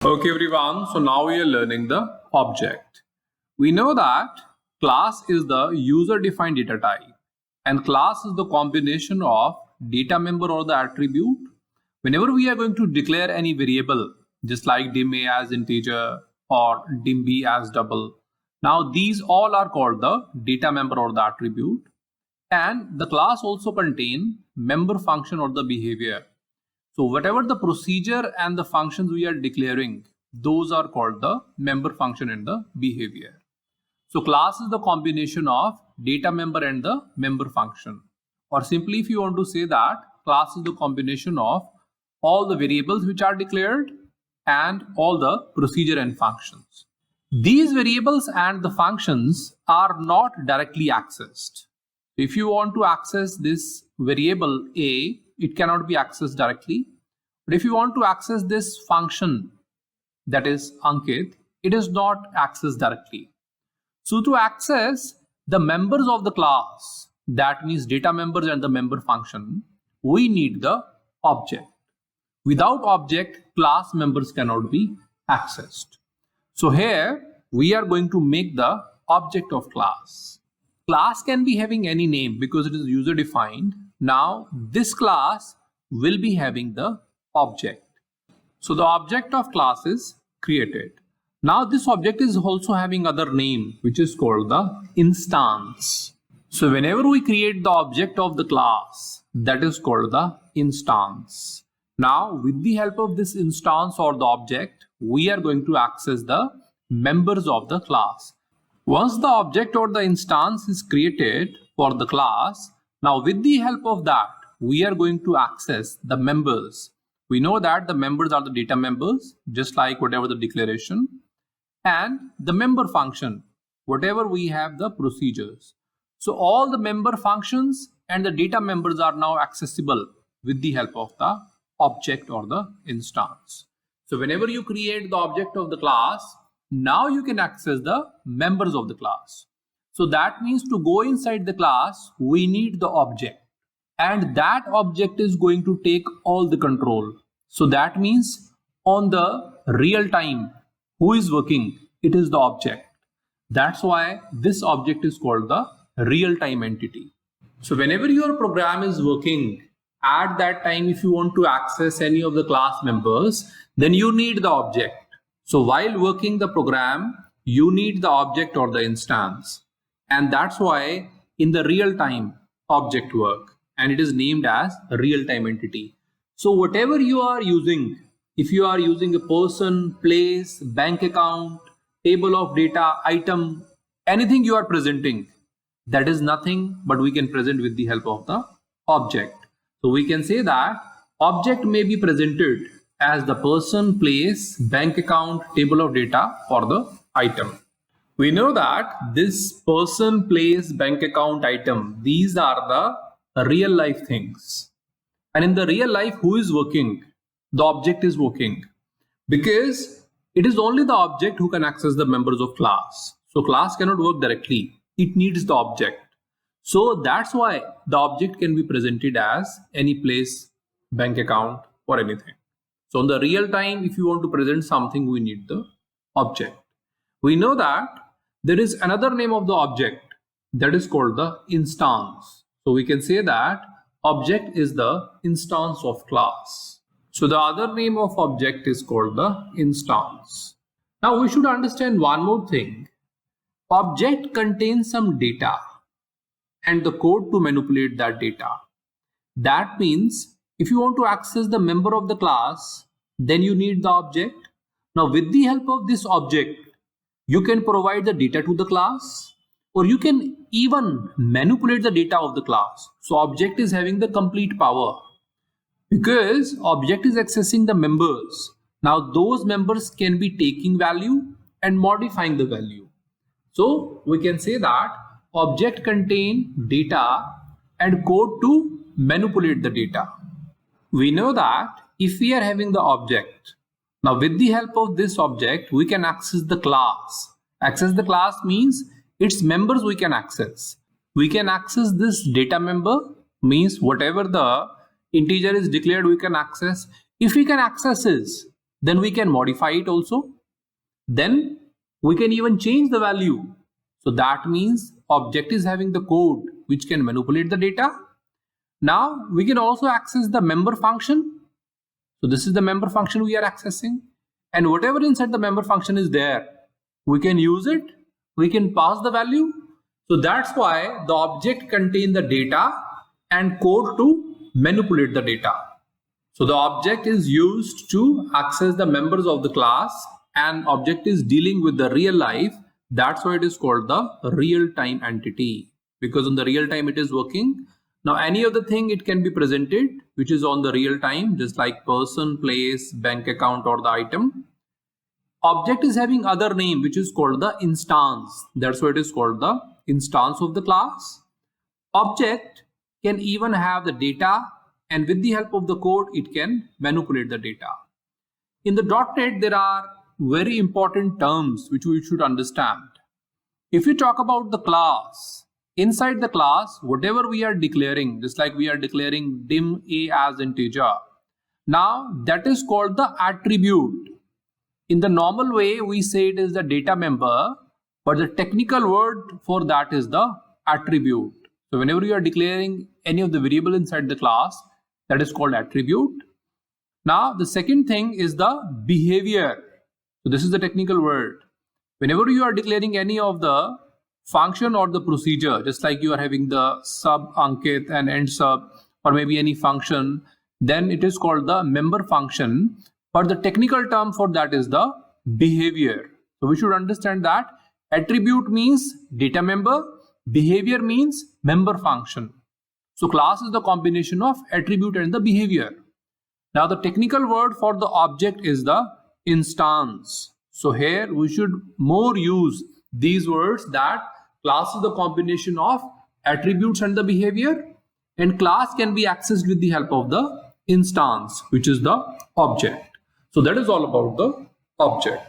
Okay, everyone. So now we are learning the object. We know that class is the user-defined data type, and class is the combination of data member or the attribute. Whenever we are going to declare any variable, just like dim a as integer or dim b as double, now these all are called the data member or the attribute. And the class also contain member function or the behavior. So whatever the procedure and the functions we are declaring, those are called the member function and the behavior. So class is the combination of data member and the member function. Or simply if you want to say that class is the combination of all the variables which are declared and all the procedure and functions. These variables and the functions are not directly accessed. If you want to access this variable a, it cannot be accessed directly. But if you want to access this function, that is Ankit, it is not accessed directly. So to access the members of the class, that means data members and the member function, we need the object. Without object, class members cannot be accessed. So here we are going to make the object of class. Class can be having any name because it is user defined. Now this class will be having the object. So the object of class is created. Now this object is also having other name which is called the instance. So whenever we create the object of the class, that is called the instance. Now with the help of this instance or the object, we are going to access the members of the class. Once the object or the instance is created for the class, now with the help of that, we are going to access the members. We know that the members are the data members, just like whatever the declaration, and the member function, whatever we have the procedures. So all the member functions and the data members are now accessible with the help of the object or the instance. So whenever you create the object of the class, now you can access the members of the class. So that means to go inside the class, we need the object. And that object is going to take all the control. So that means on the real time, who is working? It is the object. That's why this object is called the real time entity. So whenever your program is working, at that time, if you want to access any of the class members, then you need the object. So while working the program, you need the object or the instance. And that's why in the real time object work, and it is named as real time entity. So whatever you are using, if you are using a person, place, bank account, table of data, item, anything you are presenting, that is nothing but we can present with the help of the object. So we can say that object may be presented as the person, place, bank account, table of data or the item. We know that this person, place, bank account, item, these are the real life things. And in the real life, who is working? The object is working, because it is only the object who can access the members of class. So class cannot work directly. It needs the object. So that's why the object can be presented as any place, bank account or anything. So in the real time, if you want to present something, we need the object. We know that there is another name of the object that is called the instance. So we can say that object is the instance of class. So the other name of object is called the instance. Now we should understand one more thing. Object contains some data and the code to manipulate that data. That means if you want to access the member of the class, then you need the object. Now with the help of this object, you can provide the data to the class, or you can even manipulate the data of the class. So object is having the complete power, because object is accessing the members. Now those members can be taking value and modifying the value. So we can say that object contain data and code to manipulate the data. We know that if we are having the object, now with the help of this object, we can access the class. Access the class means its members we can access. We can access this data member, means whatever the integer is declared we can access. If we can access this, then we can modify it also. Then we can even change the value. So that means object is having the code which can manipulate the data. Now we can also access the member function. So this is the member function we are accessing, and whatever inside the member function is there, we can use it, we can pass the value. So that's why the object contains the data and code to manipulate the data. So the object is used to access the members of the class, and object is dealing with the real life. That's why it is called the real-time entity, because on the real time it is working. Now any other thing it can be presented which is on the real time, just like person, place, bank account, or the item. Object is having other name which is called the instance. That's why it is called the instance of the class. Object can even have the data, and with the help of the code it can manipulate the data. In the .NET there are very important terms which we should understand. If you talk about the class, inside the class, whatever we are declaring, just like we are declaring dim a as integer, now that is called the attribute. In the normal way, we say it is the data member, but the technical word for that is the attribute. So whenever you are declaring any of the variable inside the class, that is called attribute. Now the second thing is the behavior. So this is the technical word. Whenever you are declaring any of the function or the procedure, just like you are having the sub Ankit and end sub, or maybe any function, then it is called the member function, but the technical term for that is the behavior. So we should understand that attribute means data member, behavior means member function. So class is the combination of attribute and the behavior. Now the technical word for the object is the instance. So here we should more use these words, that class is the combination of attributes and the behavior, and class can be accessed with the help of the instance, which is the object. So that is all about the object.